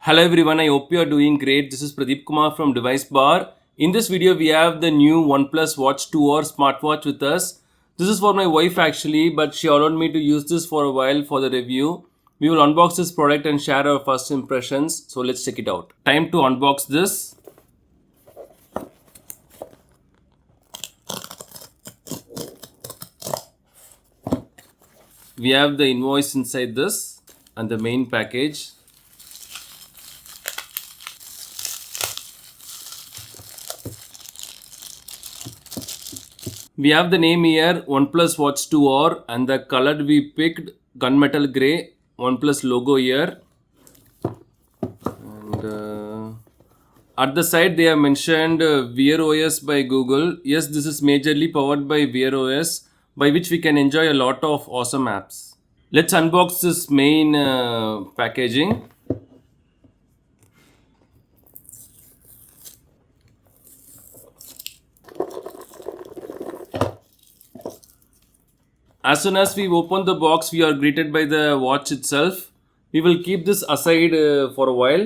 Hello everyone, I hope you are doing great. This is Pradeep Kumar from DeviceBAR. In this video, we have the new OnePlus Watch 2 or smartwatch with us. This is for my wife actually, but she allowed me to use this for a while for the review. We will unbox this product and share our first impressions. So let's check it out. Time to unbox this. We have the invoice inside this and the main package. We have the name here, OnePlus Watch 2R, and the color we picked, gunmetal grey, OnePlus logo here. And at the side they have mentioned Wear OS by Google. Yes, this is majorly powered by Wear OS, by which we can enjoy a lot of awesome apps. Let's unbox this main packaging. As soon as we open the box, we are greeted by the watch itself. We will keep this aside for a while.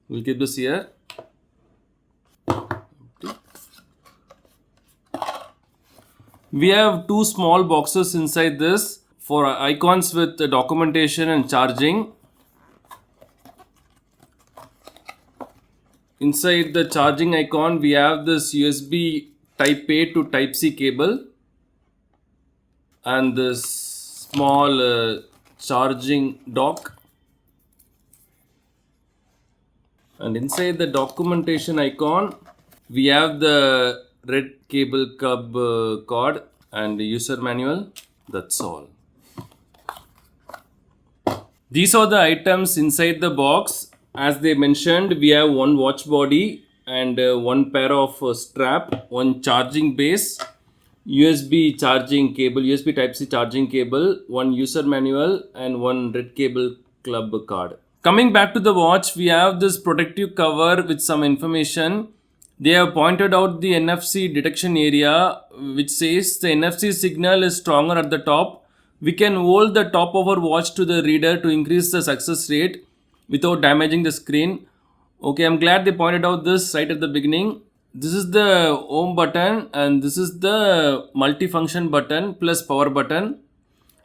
We'll keep this here. We have two small boxes inside this for icons with documentation and charging. Inside the charging icon, we have this USB Type A to Type C cable and this small charging dock. And inside the documentation icon, we have the red cable club card and the user manual. That's all. These are the items inside the box. As they mentioned, we have one watch body and one pair of strap, one charging base, USB charging cable, USB Type-C charging cable, one user manual and one red cable club card. Coming back to the watch, we have this protective cover with some information. They have pointed out the NFC detection area, which says the NFC signal is stronger at the top. We can hold the top of our watch to the reader to increase the success rate without damaging the screen. Okay, I'm glad they pointed out this right at the beginning. This is the home button and this is the multifunction button plus power button.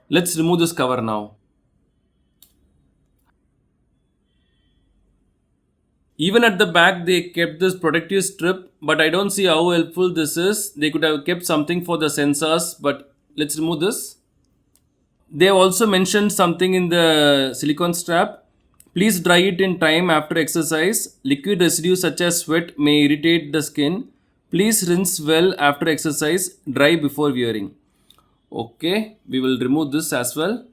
Let's remove this cover now. Even at the back they kept this protective strip, but I don't see how helpful this is. They could have kept something for the sensors, but let's remove this. They also mentioned something in the silicone strap. Please dry it in time after exercise. Liquid residues such as sweat may irritate the skin. Please rinse well after exercise. Dry before wearing. Okay, we will remove this as well.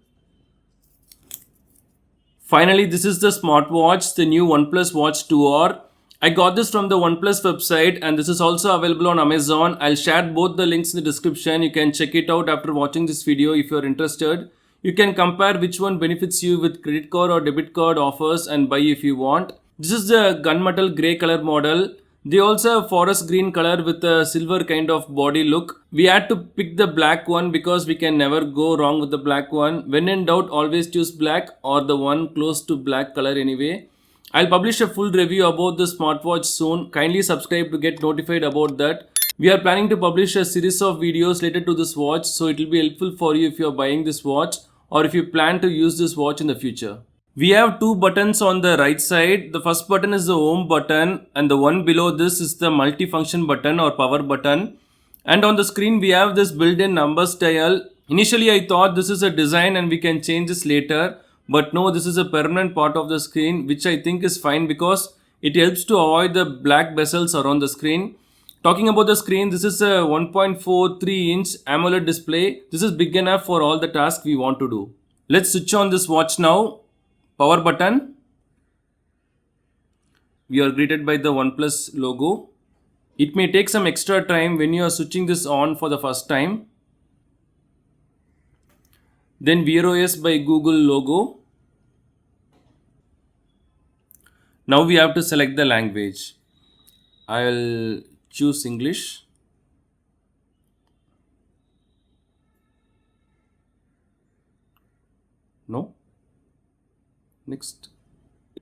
Finally, this is the smartwatch, the new OnePlus Watch 2R. I got this from the OnePlus website and this is also available on Amazon. I'll share both the links in the description. You can check it out after watching this video if you're interested. You can compare which one benefits you with credit card or debit card offers and buy if you want. This is the gunmetal grey color model. They also have forest green color with a silver kind of body look. We had to pick the black one because we can never go wrong with the black one. When in doubt, always choose black or the one close to black color anyway. I'll publish a full review about the smartwatch soon. Kindly subscribe to get notified about that. We are planning to publish a series of videos related to this watch, so it will be helpful for you if you are buying this watch or if you plan to use this watch in the future. We have two buttons on the right side. The first button is the home button and the one below this is the multifunction button or power button. And on the screen we have this built-in numbers dial. Initially I thought this is a design and we can change this later. But no, this is a permanent part of the screen, which I think is fine because it helps to avoid the black bezels around the screen. Talking about the screen, this is a 1.43-inch AMOLED display. This is big enough for all the tasks we want to do. Let's switch on this watch now. Power button. We are greeted by the OnePlus logo. It may take some extra time when you are switching this on for the first time. Then Wear OS by Google logo. Now we have to select the language. I'll choose English. No? Next.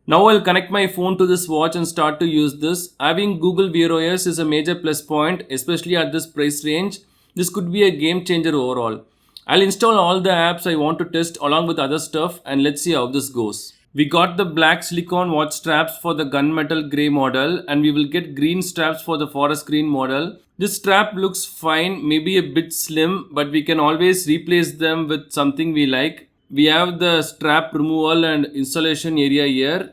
Now I'll connect my phone to this watch and start to use this. Having Google Wear OS is a major plus point, especially at this price range. This could be a game changer overall. I'll install all the apps I want to test along with other stuff and let's see how this goes. We got the black silicone watch straps for the gunmetal grey model and we will get green straps for the forest green model. This strap looks fine, maybe a bit slim, but we can always replace them with something we like. We have the strap removal and installation area here.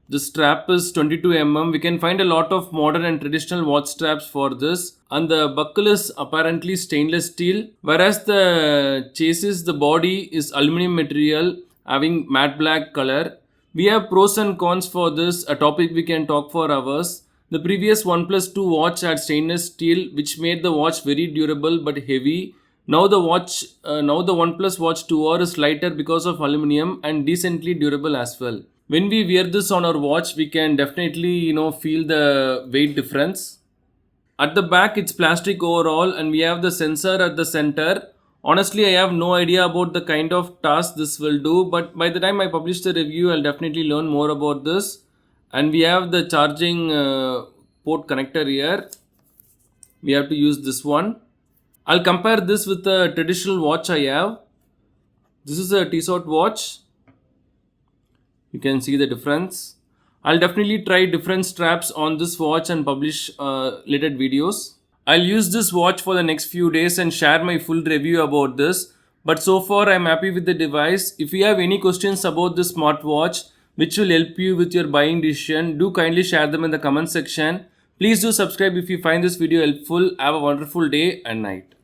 The strap is 22 mm. We can find a lot of modern and traditional watch straps for this. And the buckle is apparently stainless steel. Whereas the chassis, the body is aluminum material having matte black color. We have pros and cons for this, a topic we can talk for hours. The previous OnePlus 2 watch had stainless steel which made the watch very durable but heavy. Now the OnePlus Watch 2R is lighter because of aluminum and decently durable as well. When we wear this on our watch, we can definitely feel the weight difference. At the back it's plastic overall and we have the sensor at the center. Honestly, I have no idea about the kind of task this will do, but by the time I publish the review I'll definitely learn more about this. And we have the charging port connector here. We have to use this one. I'll compare this with the traditional watch I have. This is a Tissot watch. You can see the difference. I'll definitely try different straps on this watch and publish related videos. I'll use this watch for the next few days and share my full review about this. But so far I'm happy with the device. If you have any questions about this smartwatch which will help you with your buying decision, do kindly share them in the comment section. Please do subscribe if you find this video helpful. Have a wonderful day and night.